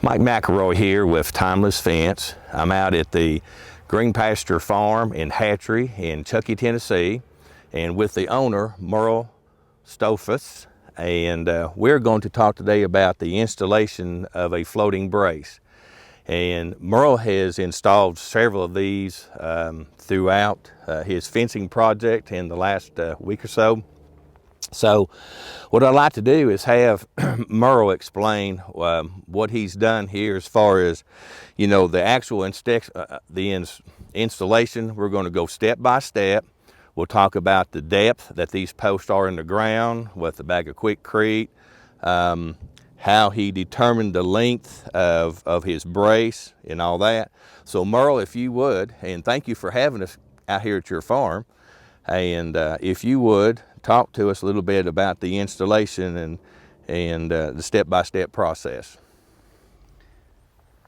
Mike McElroy here with Timeless Fence. I'm out at the Green Pasture Farm in Hatchery in Chuckey, Tennessee, and with the owner, Merle Stoltzfus, and we're going to talk today about the installation of a floating brace. And Merle has installed several of these throughout his fencing project in the last week or so. So what I'd like to do is have Merle explain what he's done here as far as, you know, the actual installation. We're going to go step by step. We'll talk about the depth that these posts are in the ground with the bag of Quickcrete, how he determined the length of his brace and all that. So Merle, if you would, and thank you for having us out here at your farm, and if you would, talk to us a little bit about the installation and the step-by-step process.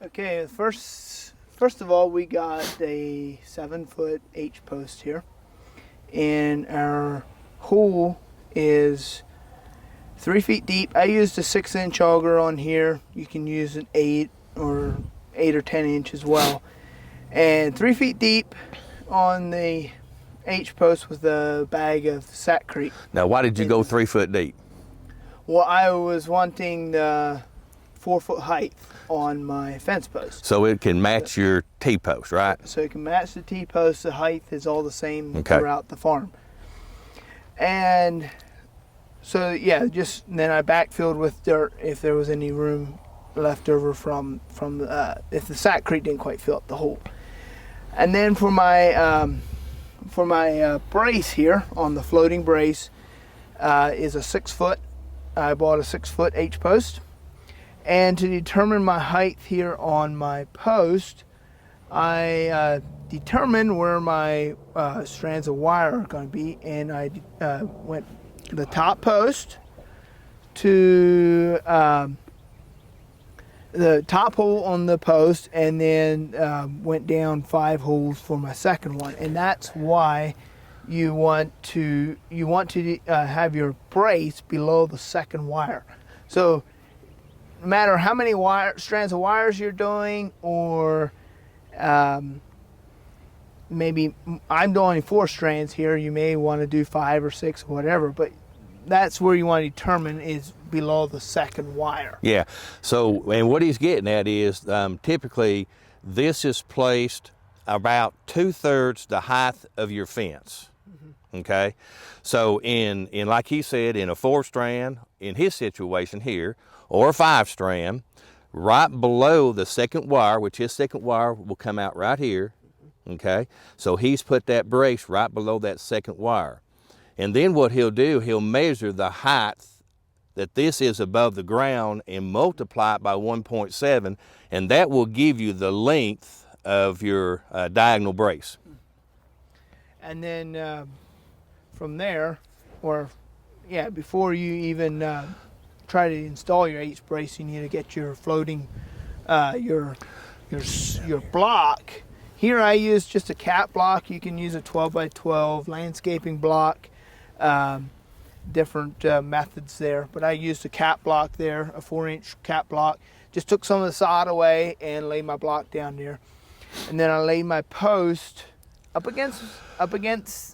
Okay, first of all, we got a 7-foot H post here, and our hole is 3 feet deep. I used a 6-inch auger on here. You can use an 8 or 10 inch as well, and 3 feet deep on the H post with a bag of Hatchery. Now, why did you go 3 foot deep? Well, I was wanting the 4-foot height on my fence post. So it can match your T-post, right? So it can match the T-post. The height is all the same throughout the farm. And so, yeah, just then I backfilled with dirt if there was any room left over from if the Hatchery didn't quite fill up the hole. And then for my brace here on the floating brace is a 6-foot. I bought a 6-foot H post, and to determine my height here on my post, I determined where my strands of wire are going to be, and I went the top post to the top hole on the post, and then went down 5 holes for my second one. And that's why you want to have your brace below the second wire. So no matter how many strands of wires you're doing, or maybe I'm doing 4 strands here, you may want to do 5 or 6 or whatever, but that's where you want to determine is below the second wire. Yeah, so, and what he's getting at is typically this is placed about 2/3 the height of your fence. Okay, so in like he said, in a 4-strand, in his situation here, or a 5-strand, right below the second wire, which his second wire will come out right here. Okay, so he's put that brace right below that second wire. And then what he'll do, he'll measure the height that this is above the ground and multiply it by 1.7, and that will give you the length of your diagonal brace. And then from there, before you even try to install your H brace, you need to get your floating, your block. Here I use just a cap block. You can use a 12x12 landscaping block. Different methods there, but I used a cap block there, a 4-inch cap block. Just took some of the sod away and laid my block down there, and then I laid my post up against.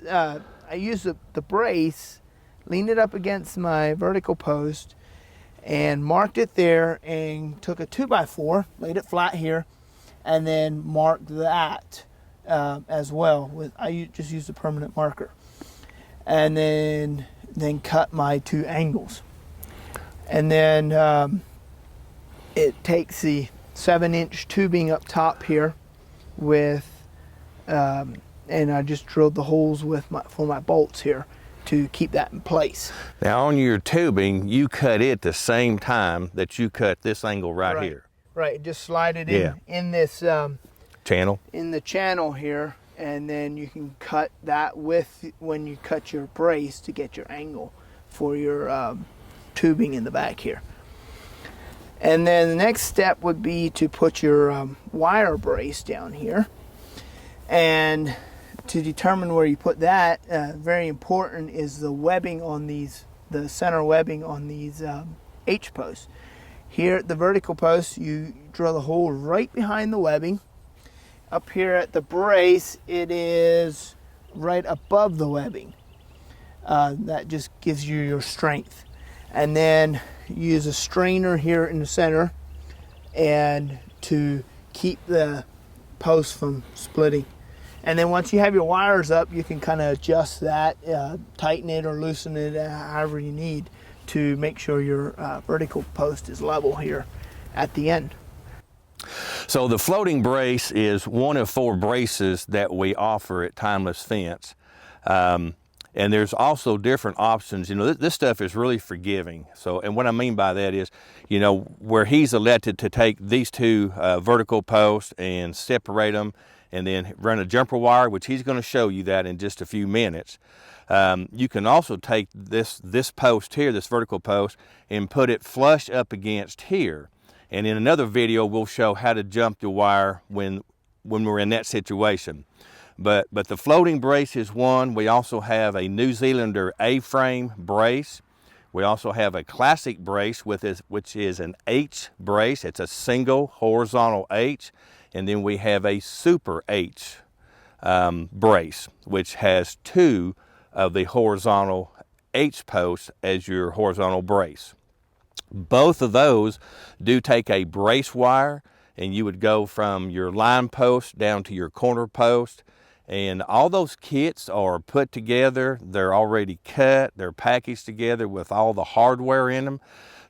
I used the brace, leaned it up against my vertical post, and marked it there, and took a 2x4, laid it flat here, and then marked that as well. I just used a permanent marker, and then cut my 2 angles. And then it takes the 7-inch tubing up top here with, and I just drilled the holes for my bolts here to keep that in place. Now on your tubing, you cut it the same time that you cut this angle right here. Right, just slide it in this channel. In the channel here, and then you can cut that when you cut your brace to get your angle for your tubing in the back here. And then the next step would be to put your wire brace down here, and to determine where you put that, very important is the webbing on these, the center webbing on these H posts. Here at the vertical post, you drill the hole right behind the webbing. Up here at the brace, it is right above the webbing. That just gives you your strength. And then use a strainer here in the center and to keep the post from splitting. And then once you have your wires up, you can kind of adjust that, tighten it or loosen it however you need to make sure your vertical post is level here at the end. So the floating brace is one of 4 braces that we offer at Timeless Fence. And there's also different options. You know, this stuff is really forgiving. So, and what I mean by that is, you know, where he's elected to take these 2 vertical posts and separate them and then run a jumper wire, which he's going to show you that in just a few minutes. You can also take this post here, this vertical post, and put it flush up against here. And in another video, we'll show how to jump the wire when we're in that situation. But the floating brace is one. We also have a New Zealander A-frame brace. We also have a classic brace which is an H brace. It's a single horizontal H. And then we have a super H brace, which has 2 of the horizontal H posts as your horizontal brace. Both of those do take a brace wire, and you would go from your line post down to your corner post. And all those kits are put together. They're already cut. They're packaged together with all the hardware in them.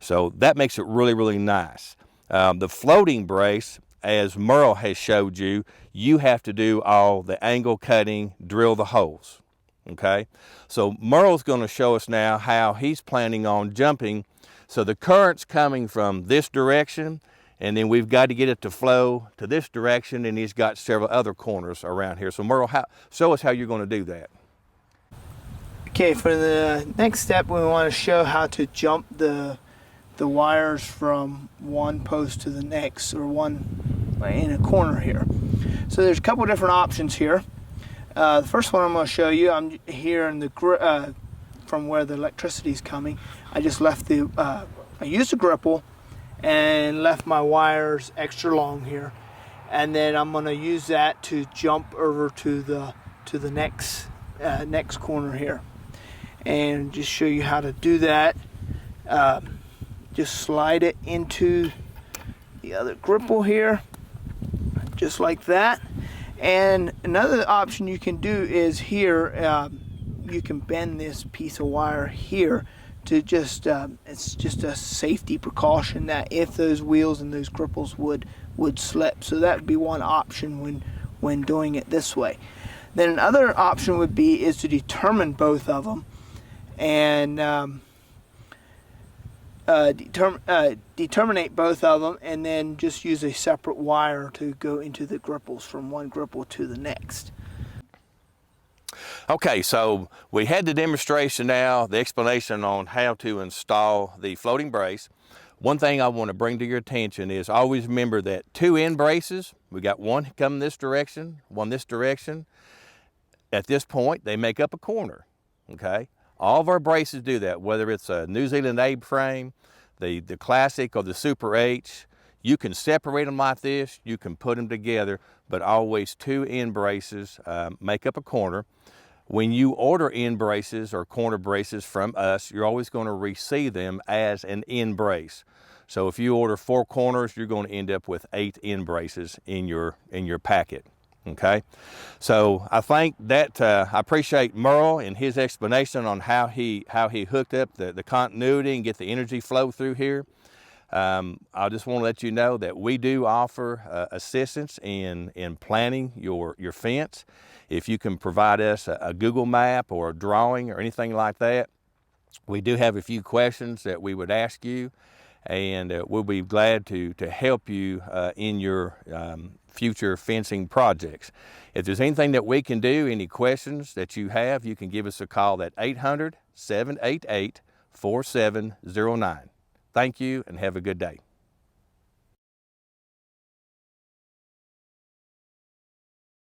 So that makes it really, really nice. The floating brace, as Merle has showed you, you have to do all the angle cutting, drill the holes. Okay? So Merle's going to show us now how he's planning on jumping. So the current's coming from this direction, and then we've got to get it to flow to this direction, and he's got several other corners around here. So Merle, show us how you're going to do that. Okay, for the next step, we want to show how to jump the wires from one post to the next, or one in a corner here. So there's a couple different options here. The first one I'm going to show you, I'm here in the from where the electricity is coming. I just left I used a gripple and left my wires extra long here, and then I'm going to use that to jump over to the next corner here, and just show you how to do that. Just slide it into the other gripple here, just like that. And another option you can do is here, you can bend this piece of wire here to just, it's just a safety precaution that if those wheels and those gripples would slip. So that would be one option when doing it this way. Then another option would be is to determine both of them and determinate both of them, and then just use a separate wire to go into the gripples from one gripple to the next. Okay, so we had the demonstration now, the explanation on how to install the floating brace. One thing I want to bring to your attention is always remember that 2 end braces, we got one coming this direction, one this direction. At this point, they make up a corner, okay? All of our braces do that, whether it's a New Zealand A-frame, the classic or the Super H. You can separate them like this, you can put them together, but always 2 end braces make up a corner. When you order end braces or corner braces from us, you're always going to receive them as an end brace. So if you order 4 corners, you're going to end up with 8 end braces in your packet. Okay, so I think that I appreciate Merle and his explanation on how he hooked up the continuity and get the energy flow through here. I just want to let you know that we do offer assistance in planning your fence. If you can provide us a Google map or a drawing or anything like that, we do have a few questions that we would ask you, and we'll be glad to help you in your future fencing projects. If there's anything that we can do, any questions that you have, you can give us a call at 800-788-4709. Thank you and have a good day.